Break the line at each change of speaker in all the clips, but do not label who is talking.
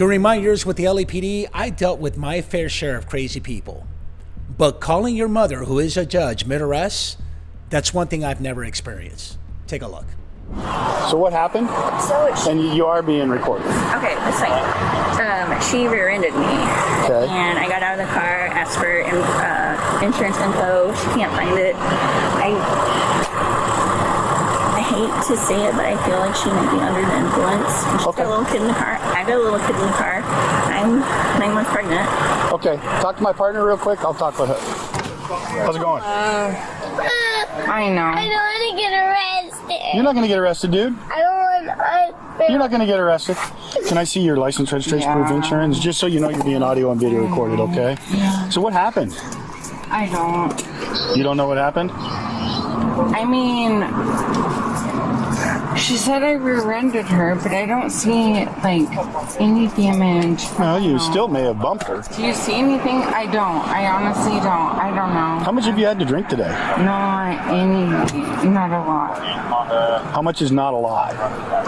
During my years with the LAPD, I dealt with my fair share of crazy people. But calling your mother, who is a judge, mid-arrest, that's one thing I've never experienced. Take a look.
So what happened? And you are being recorded.
Okay, that's fine. She rear-ended me.
Okay.
And I got out of the car, asked for insurance info. She can't find it. I hate to say it, but I feel like she might be under the influence. She's got a little kid in the car. I got a little kid in the car. I'm 9 months pregnant.
Okay, talk to my partner real quick. I'll talk with her. How's it going?
I know.
I don't want to get arrested.
You're not going to get arrested, dude.
I don't want.
You're not going to get arrested. Can I see your license, registration, proof of insurance? Just so you know you're being audio and video recorded, okay?
Yeah.
So what happened?
I don't.
You don't know what happened?
I mean, she said I rear-ended her, but I don't see, like, any damage.
Well, you still may have bumped her.
Do you see anything? I don't. I honestly don't. I don't know.
How much have you had to drink today?
Not any. Not a lot.
How much is not a lot?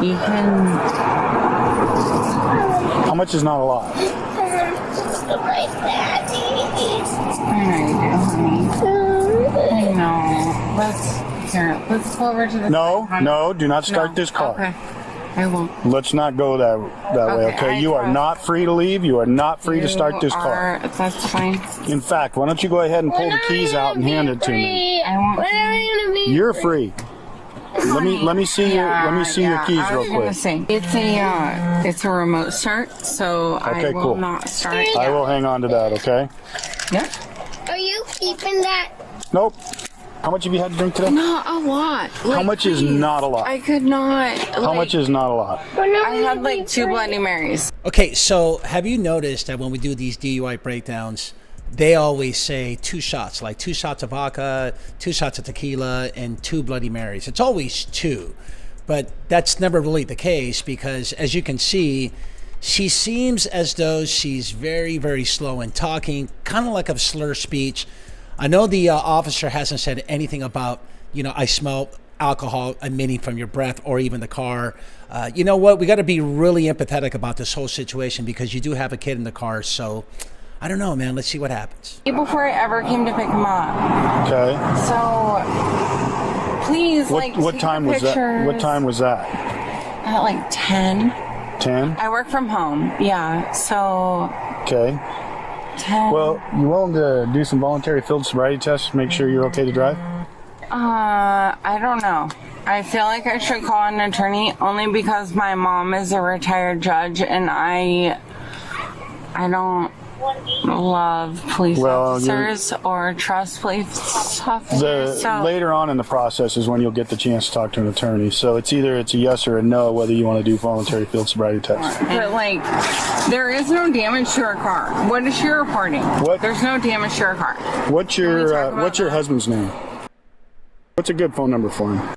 You can.
How much is not a lot?
My daddy.
I know you do, honey. I know. Let's go over to the
No, do not start this car.
Okay. I won't.
Let's not go that way, okay? You are not free to leave. You are not free to start this car.
That's fine.
In fact, why don't you go ahead and pull the keys out and hand it to me?
I won't.
When are we gonna be?
You're free. Let me see your keys
I was
real
gonna
quick.
say, it's a remote start, so
Okay,
I will
cool.
not start.
I will hang on to that, okay?
Yep.
Are you keeping that?
Nope. How much have you had to drink today?
Not a lot.
How much is not a lot?
I could not.
How much is not a lot?
I had like 2 Bloody Marys.
Okay, so have you noticed that when we do these DUI breakdowns, they always say 2 shots, like 2 shots of vodka, 2 shots of tequila, and 2 Bloody Marys. It's always 2, but that's never really the case because, as you can see, she seems as though she's very, very slow in talking, kind of like a slur speech. I know the officer hasn't said anything about, I smell alcohol emitting from your breath or even the car. You know what? We got to be really empathetic about this whole situation because you do have a kid in the car. So I don't know, man. Let's see what happens.
Before I ever came to pick him up.
Okay.
So please,
What time was that? What time was that?
At like 10.
10?
I work from home. Yeah. So
Okay.
10.
Well, you willing to do some voluntary field sobriety tests, make sure you're okay to drive?
I don't know. I feel like I should call an attorney only because my mom is a retired judge and I don't love police officers or trust police officers.
Later on in the process is when you'll get the chance to talk to an attorney. So it's either a yes or a no whether you want to do voluntary field sobriety tests.
But there is no damage to her car. What is she reporting?
What?
There's no damage to her car.
What's your husband's name? What's a good phone number for him?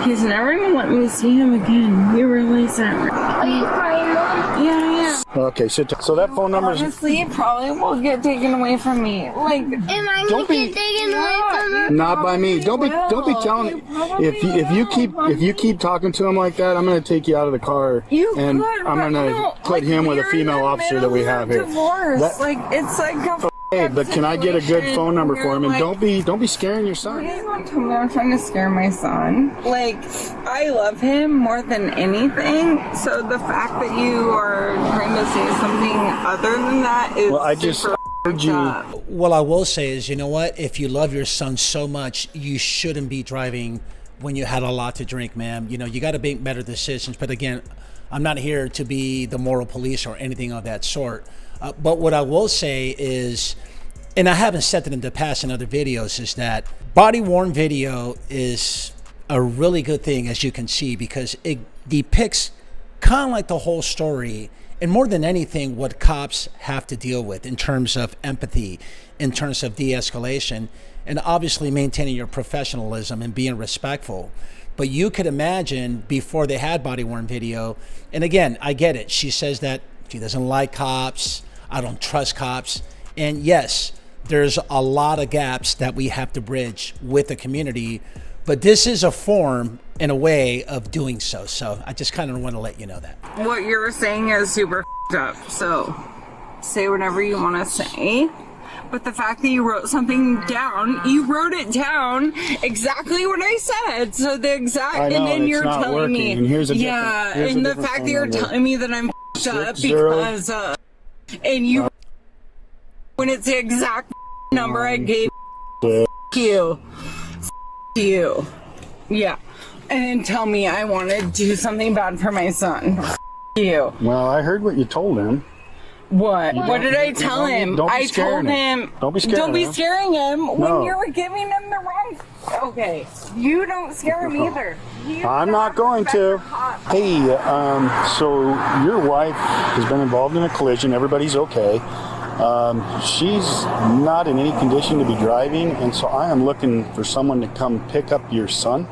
He's never gonna let me see him again. You realize that?
Are you crying, Mom?
Yeah.
Okay, sit down. So that phone number is...
Honestly, it probably will get taken away from me.
Am I gonna get taken away from her?
Not by me. Don't be telling. If you keep talking to him like that, I'm gonna take you out of the car and I'm gonna put him with a female officer that we have here.
Divorce. It's like a
Hey, but can I get a good phone number for him? And don't be scaring your son.
Please don't tell me I'm trying to scare my son. I love him more than anything. So the fact that you are trying to say something other than that is
Well, I just heard you.
What I will say is, you know what? If you love your son so much, you shouldn't be driving when you had a lot to drink, ma'am. You got to make better decisions. But again, I'm not here to be the moral police or anything of that sort. But what I will say is, and I haven't said it in the past in other videos, is that body-worn video is a really good thing, as you can see, because it depicts kind of like the whole story, and more than anything, what cops have to deal with in terms of empathy, in terms of de-escalation, and obviously maintaining your professionalism and being respectful. But you could imagine before they had body-worn video, and again, I get it. She says that she doesn't like cops. I don't trust cops. And yes, there's a lot of gaps that we have to bridge with the community, but this is a form and a way of doing so. So I just kind of want to let you know that.
What you're saying is super up, so say whatever you want to say. But the fact that you wrote something down, you wrote it down exactly what I said. So the exact,
I know,
and then
it's
you're
not
telling
working.
me,
And here's a
yeah,
different, here's
and
a
the
different
fact
phone
that you're
number.
telling me that I'm up
60
because, and you, when it's the exact number I gave you, yeah, and then tell me I want to do something bad for my son. You.
Well, I heard what you told him.
What? What did I tell him? I told him.
Don't be scaring him.
Don't be scaring him when
No.
you're giving him the wrong. Okay, you don't scare him either.
I'm not going to. Hey, so your wife has been involved in a collision. Everybody's okay. She's not in any condition to be driving, and so I am looking for someone to come pick up your son.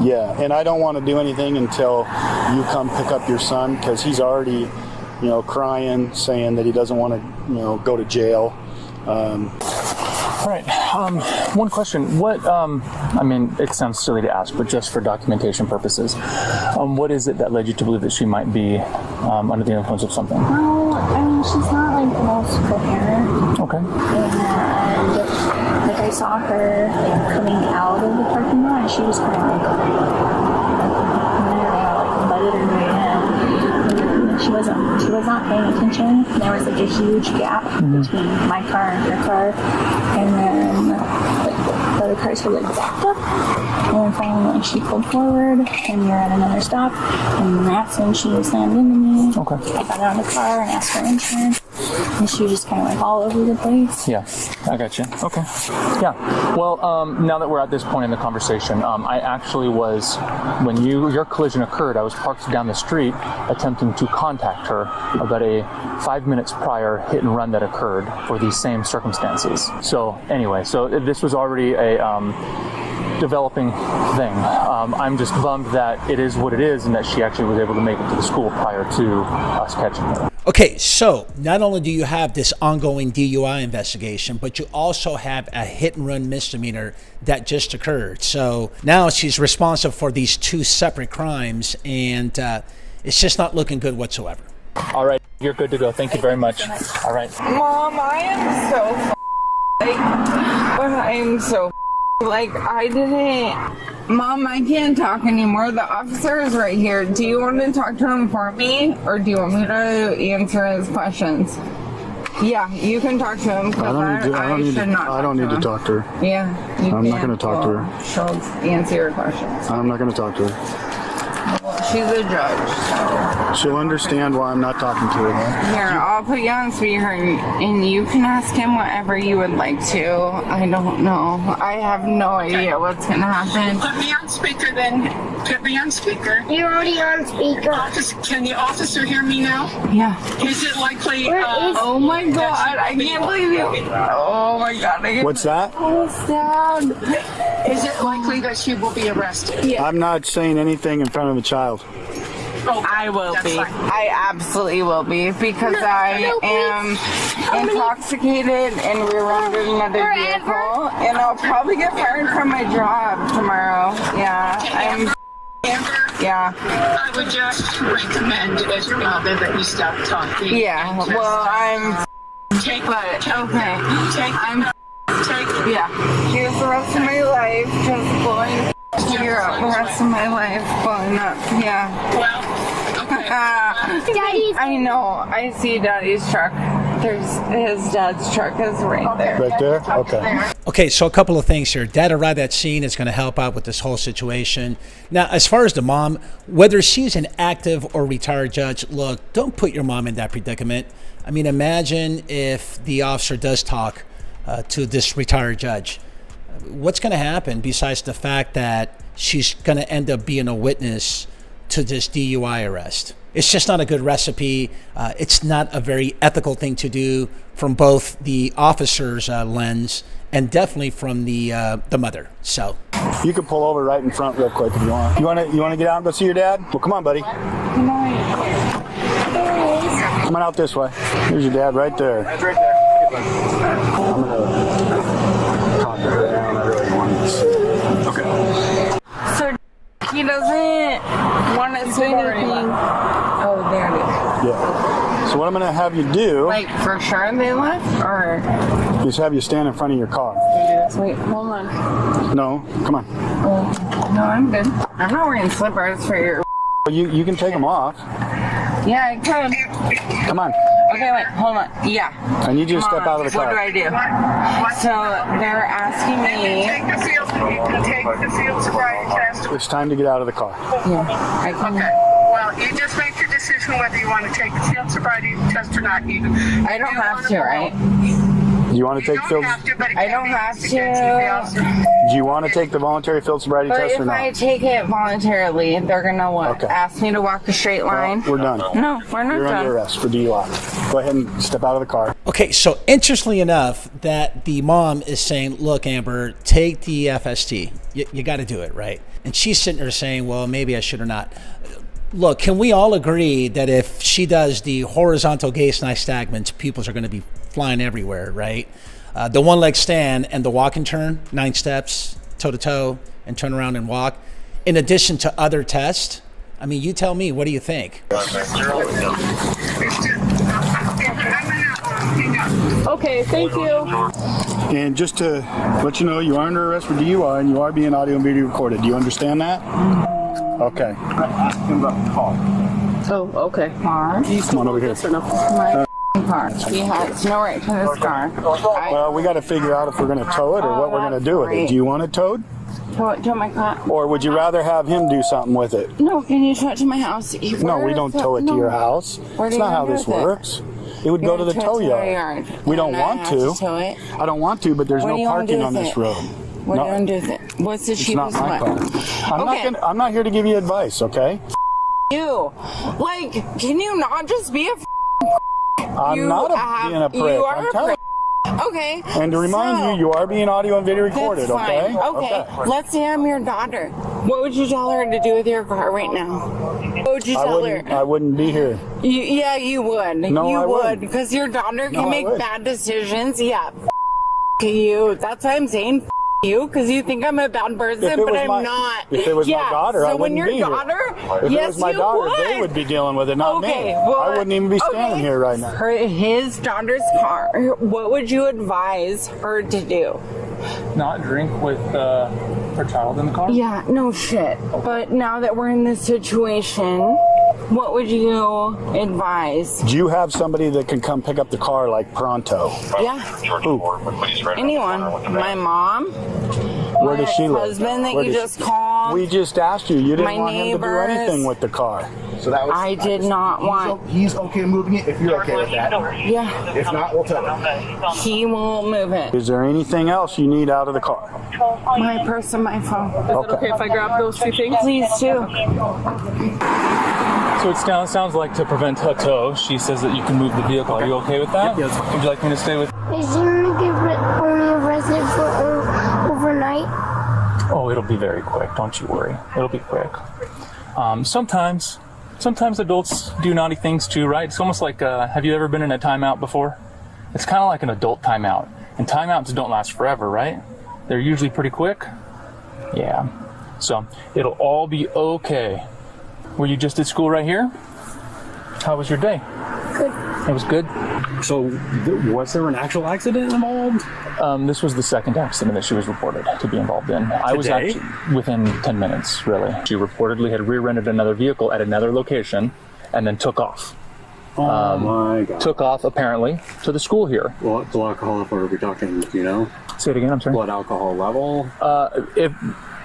Yeah, and I don't want to do anything until you come pick up your son, because he's already, crying, saying that he doesn't want to, go to jail.
All right. One question. What, I mean, it sounds silly to ask, but just for documentation purposes, what is it that led you to believe that she might be under the influence of something?
Well, I mean, she's not like the most coherent.
Okay.
And like I saw her coming out of the parking lot, and she was kind of like butted her way in. She was not paying attention. There was like a huge gap between my car and her car, and then like the other cars were like backed up, and then finally like she pulled forward, and we were at another stop, and that's when she slammed into me.
Okay.
I got out of the car and asked for insurance, and she was just kind of like all over the place.
Yeah, I got you. Okay. Yeah. Well, now that we're at this point in the conversation, I actually was, when your collision occurred, I was parked down the street attempting to contact her about a 5 minutes prior hit and run that occurred for these same circumstances. So anyway, so this was already a developing thing. I'm just bummed that it is what it is, and that she actually was able to make it to the school prior to us catching her.
Okay, so not only do you have this ongoing DUI investigation, but you also have a hit and run misdemeanor that just occurred. So now she's responsible for these two separate crimes, and it's just not looking good whatsoever.
All right, you're good to go. Thank you very much. All right.
Mom, I am so I didn't. Mom, I can't talk anymore. The officer is right here. Do you want to talk to him for me, or do you want me to answer his questions? Yeah, you can talk to him.
I don't need to talk to her.
Yeah, you
I'm
can.
not going to talk to her.
She'll answer your questions.
I'm not going to talk to her.
Well, she's a judge, so.
She'll understand why I'm not talking to her.
Here, I'll put you on speaker, and you can ask him whatever you would like to. I don't know. I have no idea what's going to happen.
Put me on speaker then. Put me on speaker.
You're already on speaker.
Can the officer hear me now?
Yeah.
Is it likely?
Oh my god, I can't believe you. Oh my god.
What's that?
Oh, sad.
Is it likely that she will be arrested?
Yeah.
I'm not saying anything in front of a child.
Oh,
I will
that's
be.
fine.
I absolutely will be, because I am intoxicated and rear-ended another vehicle, and I'll probably get fired from my job tomorrow. Yeah,
Amber,
yeah.
I would just recommend as your mother that you stop talking.
Yeah, well, I'm,
Take
but, okay.
Take
Here's the rest of my life, just blowing here up. The rest of my life blowing up. Yeah.
Well, okay.
Daddy's.
I know. I see Daddy's truck. There's his dad's truck is right there.
Right there? Okay.
Okay, so a couple of things here. Dad arrived at scene is going to help out with this whole situation. Now, as far as the mom, whether she's an active or retired judge, look, don't put your mom in that predicament. I mean, imagine if the officer does talk to this retired judge. What's going to happen besides the fact that she's going to end up being a witness to this DUI arrest? It's just not a good recipe. It's not a very ethical thing to do from both the officer's lens and definitely from the mother. So
You can pull over right in front real quick if you want. You want to get out and go see your dad? Well, come on, buddy. Come on out this way. Here's your dad right there. That's right there. I'm going to talk to her down. I really want to see. Okay.
So he doesn't want to say anything. Oh, there it is.
Yeah. So what I'm going to have you do
Like, for sure they left? Or...
is have you stand in front of your car.
Wait, hold on.
No, come on.
No, I'm good. I'm not wearing slippers for your...
You can take them off.
Yeah, I could.
Come on.
Okay, wait, hold on. Yeah.
I need you to
Come
step
on.
out of the car.
What do I do? So they're asking me...
Take the field sobriety test.
It's time to get out of the car.
Yeah, I can...
Okay. Well, you just make your decision whether you want to take the field sobriety test or not.
I don't have to, right?
Do you want to take
You
field?
don't have to, but it
I
can
don't
be
have
used against you. The officer-
Do you want to take the voluntary field sobriety
But
test
if
or
I
not?
take it voluntarily, they're gonna what?
Okay.
Ask me to walk a straight line?
We're done.
No, we're not
You're
done.
under arrest for DUI. Go ahead and step out of the car.
Okay, so interestingly enough, that the mom is saying, look, Amber, take the FST. You got to do it, right? And she's sitting there saying, well, maybe I should or not. Look, can we all agree that if she does the horizontal gaze nystagments, pupils are going to be flying everywhere, right? The one-leg stand and the walk and turn, 9 steps, toe-to-toe, and turn around and walk, in addition to other tests. I mean, you tell me, what do you think?
Okay, thank you.
And just to let you know, you are under arrest for DUI and you are being audio and video recorded. Do you understand that? Okay.
Oh, okay.
Car.
Come on over here.
My car. He has no right to this car.
Well, we got to figure out if we're going to tow it or what we're going to do with it. Do you want it towed?
Tow it to my car.
Or would you rather have him do something with it?
No, can you tow it to my house?
No, we don't tow it to your house.
Where do
It's
you
not how
do
this
with it?
works. It would go to the tow yard. We don't
And I
want
have
to.
tow it?
I don't want to, but there's
What do
no
you wanna
parking
do
on
with
this
it?
road.
What
No,
do you want to do with it? What's the
it's not
cheapest
my
one?
car. I'm not here to give you advice, okay?
You. Like, can you not just be a
I'm not being a prick.
You are
I'm
a
telling
prick. Okay.
And to remind
so-
you are being audio and video recorded,
That's
okay?
fine. Okay. Let's say I'm your daughter. What would you tell her to do with your car right now? What would you tell her?
I wouldn't be here.
Yeah, you would.
No,
you
I
would.
wouldn't.
Because your daughter
No,
can
I
make
would.
bad decisions. Yeah. You. That's why I'm saying you, because you think I'm a bad person,
If it
but
was
I'm
my-
not.
if it was my
Yeah,
daughter,
so
I
when
wouldn't
your
be here.
daughter,
If
yes,
it was my
you
daughter,
would.
they would be dealing with it, not me.
Well,
I wouldn't even be standing here right now.
His daughter's car. What would you advise her to do?
Not drink with her child in the car?
Yeah, no shit. But now that we're in this situation, what would you advise?
Do you have somebody that can come pick up the car like pronto?
Yeah.
Who?
Anyone. My mom.
Where does she live?
Husband that
Where
you
does
just
she-
called.
We just asked you. You didn't
My
want him to do
neighbors.
anything with the car. So that was.
I did not want.
He's okay moving it if you're okay with that.
Yeah.
If not, we'll tell him.
He won't move it.
Is there anything else you need out of the car?
My purse and my phone.
Is it okay if I grab those 2 things?
Please do.
So it sounds like to prevent a tow, she says that you can move the vehicle. Are you okay with that?
Yes.
Would you like me to stay with?
Is he only arrested for overnight?
Oh, it'll be very quick. Don't you worry. It'll be quick. Sometimes adults do naughty things too, right? It's almost like, have you ever been in a timeout before? It's kind of like an adult timeout. And timeouts don't last forever, right? They're usually pretty quick. Yeah. So it'll all be okay. Were you just at school right here? How was your day?
Good.
It was good.
So, was there an actual accident involved?
This was the second accident that she was reported to be involved in. I was
Today?
actually within 10 minutes, really. She reportedly had rear-ended another vehicle at another location and then took off.
Oh my god.
Took off, apparently, to the school here.
What blood alcohol level are we talking, do you know?
Say it again, I'm sorry.
Blood alcohol level?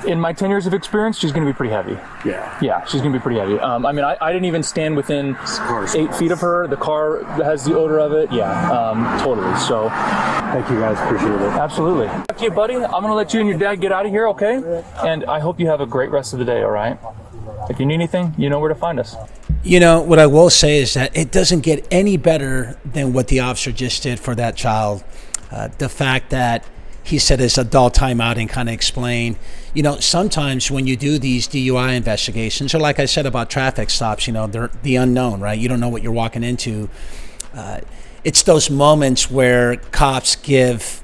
In my 10 years of experience, she's going to be pretty heavy.
Yeah.
Yeah, she's going to be pretty heavy. I mean, I didn't even stand within
Car's
8 feet of her. The car has the odor of it. Yeah, totally. So,
Thank you guys, appreciate it.
absolutely. Okay, buddy, I'm going to let you and your dad get out of here, okay? And I hope you have a great rest of the day, all right? If you need anything, you know where to find us.
You know, what I will say is that it doesn't get any better than what the officer just did for that child. The fact that he said his adult timeout and kind of explained, you know, sometimes when you do these DUI investigations, or like I said about traffic stops, you know, they're the unknown, right? You don't know what you're walking into. It's those moments where cops give,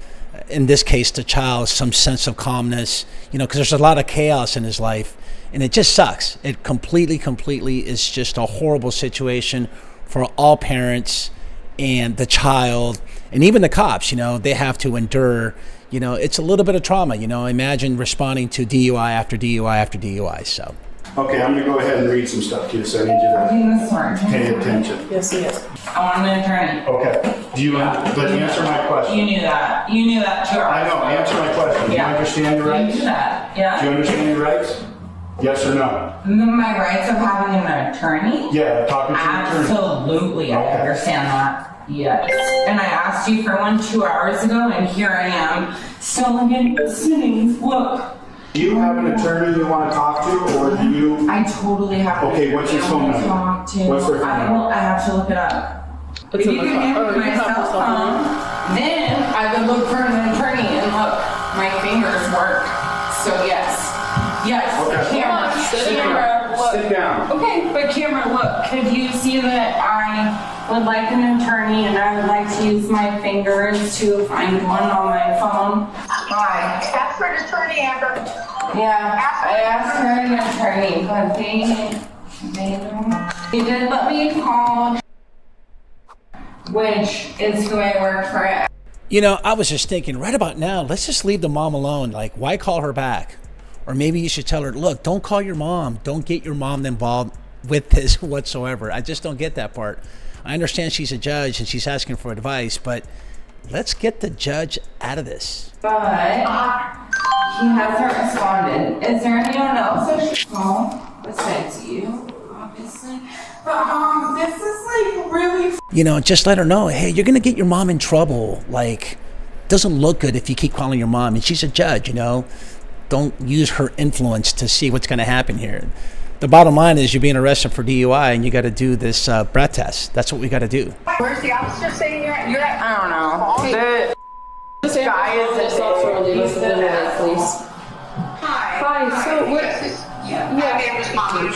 in this case, the child some sense of calmness, you know, because there's a lot of chaos in his life. And it just sucks. It completely is just a horrible situation, for all parents and the child and even the cops. They have to endure. It's a little bit of trauma. Imagine responding to DUI after DUI after DUI. So.
Okay, I'm going to go ahead and read some stuff to you, so I need you to pay attention.
Yes, yes.
I want an attorney.
Okay. But answer my question.
You knew that. You knew that too.
I know. Answer my question. Do you understand your rights?
You knew that. Yeah.
Do you understand your rights? Yes or no?
My rights of having an attorney?
Yeah, talking to an attorney.
Absolutely, I understand that. Yes. And I asked you for one 2 hours ago, and here I am, still again sitting. Look.
Do you have an attorney you want to talk to, or do you?
I totally have.
Okay, what's his phone number?
Talk to.
What's their phone number?
I have to look it up. If you can give me my cell phone, then I would look for an attorney, and look, my fingers work. So yes. Yes.
Okay.
Camera, look.
Sit down.
Okay, but camera, look. Could you see that I would like an attorney, and I would like to use my fingers to find one on my phone? Why?
Ask for an attorney, Amber.
Yeah, I asked for an attorney, but they did let me call, which is who I work for.
I was just thinking right about now, let's just leave the mom alone. Like, why call her back? Or maybe you should tell her, look, don't call your mom. Don't get your mom involved with this whatsoever. I just don't get that part. I understand she's a judge and she's asking for advice, but let's get the judge out of this.
But he hasn't responded. Is there anyone else I should call besides you, obviously? But this is like really.
Just let her know, hey, you're gonna get your mom in trouble. Like, doesn't look good if you keep calling your mom, and she's a judge. Don't use her influence to see what's gonna happen here. The bottom line is you're being arrested for DUI, and you got to do this breath test. That's what we got to do.
Where's the officer saying you're at?
I don't know. This guy is a
police. Hi. So what?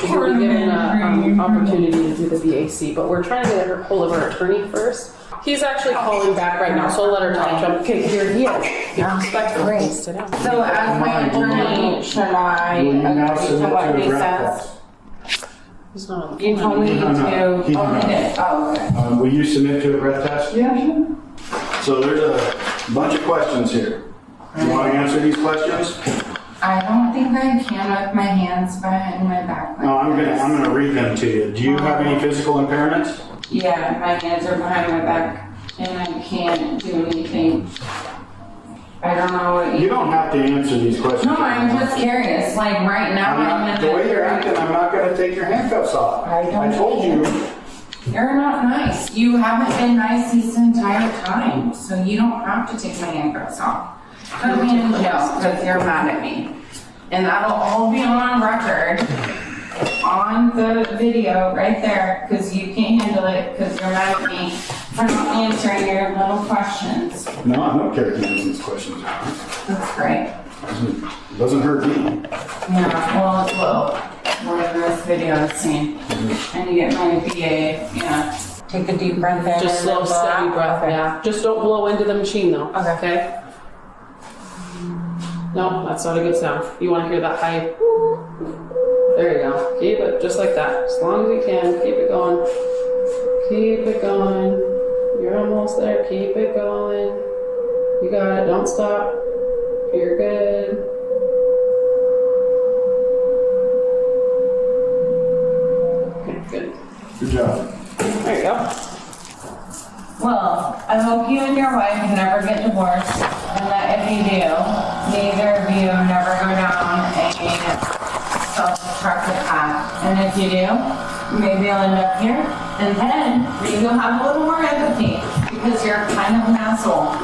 She should be given an opportunity to do the BAC, but we're trying to get a hold of her attorney first. He's actually calling back right now, so I'll let her talk to him. Okay, here he is. Respectfully, sit down.
So as my attorney, should I agree to what he says?
He's not on the
You told me to. Oh, he did. Oh, okay.
Will you submit to a breath test?
Yeah, sure.
So there's a bunch of questions here. You want to answer these questions?
I don't think I can with my hands behind my back.
No, I'm gonna read them to you. Do you have any physical impairments?
Yeah, my hands are behind my back, and I can't do anything. I don't know what
You don't have to answer these questions.
No, I'm just curious. Like right now,
the way you're acting, I'm not going to take your handcuffs off. I told you.
You're not nice. You haven't been nice this entire time, so you don't have to take my handcuffs off. Put me in jail because you're mad at me. And that'll all be on record, on the video right there, because you can't handle it because you're mad at me for not answering your little questions.
No, I don't care if you answer these questions.
That's great.
It doesn't hurt me.
Yeah, well, it will. More than this video is seen. And you get my BA, yeah. Take a deep breath in.
Just slow, steady breath, yeah. Just don't blow into the machine though. Okay? No, that's not a good sound. You want to hear that high. There you go. Keep it just like that. As long as you can. Keep it going. Keep it going. You're almost there. Keep it going. You got it. Don't stop. You're good. Okay, good.
Good job.
There you go.
Well, I hope you and your wife never get divorced, and that if you do, neither of you never go down a self-destructive path. And if you do, maybe you'll end up here, and then maybe you'll have a little more empathy, because you're kind of an asshole.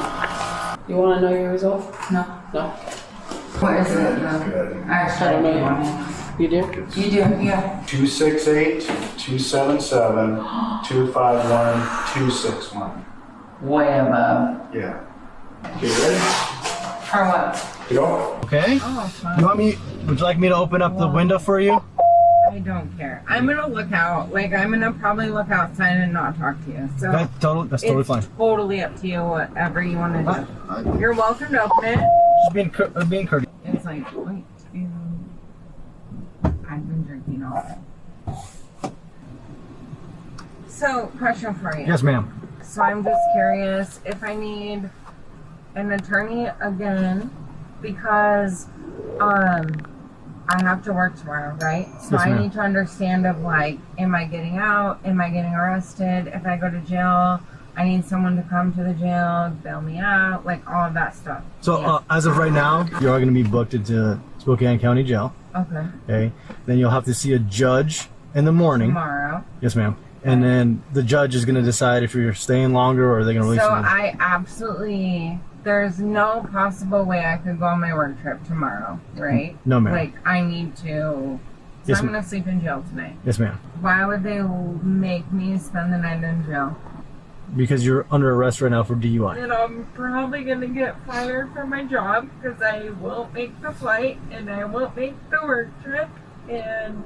You want to know your result?
No.
No.
What is it? I started
know. You do?
You do, yeah.
268-277-251-261.
Way above.
Yeah. Okay, ready?
For what?
Go.
Okay.
Oh, fine.
Would you like me to open up the window for you?
I don't care. I'm gonna look out. Like, I'm gonna probably look outside and not talk to you. So
That's totally fine.
Totally up to you, whatever you want to do. You're welcome to open it.
Just being courteous.
It's like, wait, I've been drinking all day. So, question for you.
Yes, ma'am.
So I'm just curious if I need an attorney again because I have to work tomorrow, right? So
Yes,
I
ma'am.
need to understand of like, am I getting out? Am I getting arrested? If I go to jail, I need someone to come to the jail, bail me out, like all of that stuff.
So as of right now, you are going to be booked into Spokane County Jail.
Okay.
Okay. Then you'll have to see a judge in the morning.
Tomorrow.
Yes, ma'am. And then the judge is going to decide if you're staying longer or they're going to release
So
you.
I absolutely, there's no possible way I could go on my work trip tomorrow, right?
No, ma'am.
Like I need to, so
Yes,
I'm
ma'am.
going to sleep in jail tonight.
Yes, ma'am.
Why would they make me spend the night in jail?
Because you're under arrest right now for DUI.
And I'm probably going to get fired from my job because I won't make the flight and I won't make the work trip. And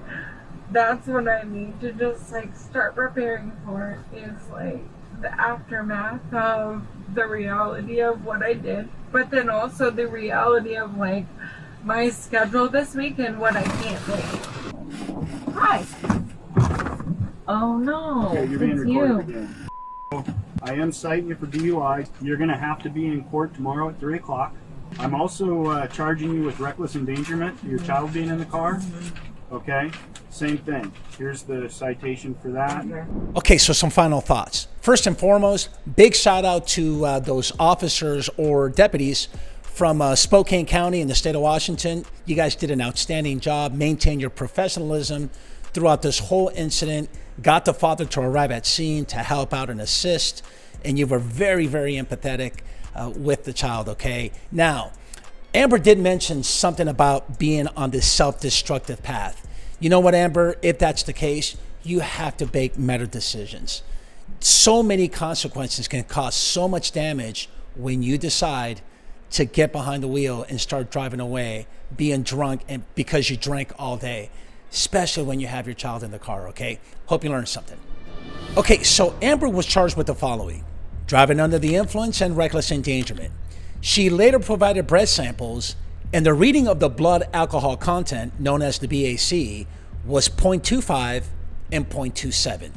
that's what I need to just like start preparing for is like the aftermath of the reality of what I did. But then also the reality of like my schedule this week and what I can't make. Hi. Oh no,
Okay, you're being
it's
recorded
you.
again. I am citing you for DUI. You're going to have to be in court tomorrow at 3 o'clock. I'm also charging you with reckless endangerment, your child being in the car. Okay? Same thing. Here's the citation for that.
Okay, so some final thoughts. First and foremost, big shout out to those officers or deputies from Spokane County in the state of Washington. You guys did an outstanding job. Maintain your professionalism throughout this whole incident. Got the father to arrive at scene to help out and assist. And you were very, very empathetic with the child, okay? Now, Amber did mention something about being on this self-destructive path. You know what, Amber? If that's the case, you have to make better decisions. So many consequences can cause so much damage when you decide to get behind the wheel and start driving away, being drunk and because you drank all day, especially when you have your child in the car, okay? Hope you learned something. Okay, so Amber was charged with the following: driving under the influence and reckless endangerment. She later provided breath samples, and the reading of the blood alcohol content, known as the BAC, was 0.25 and 0.27.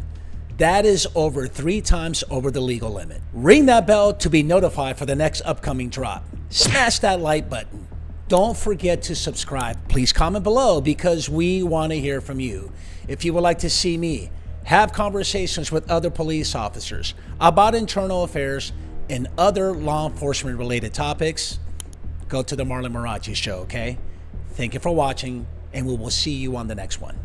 That is over 3 times over the legal limit. Ring that bell to be notified for the next upcoming drop. Smash that like button. Don't forget to subscribe. Please comment below because we want to hear from you. If you would like to see me have conversations with other police officers about internal affairs and other law enforcement related topics, go to the Marlon Marrache Show, okay? Thank you for watching, and we will see you on the next one.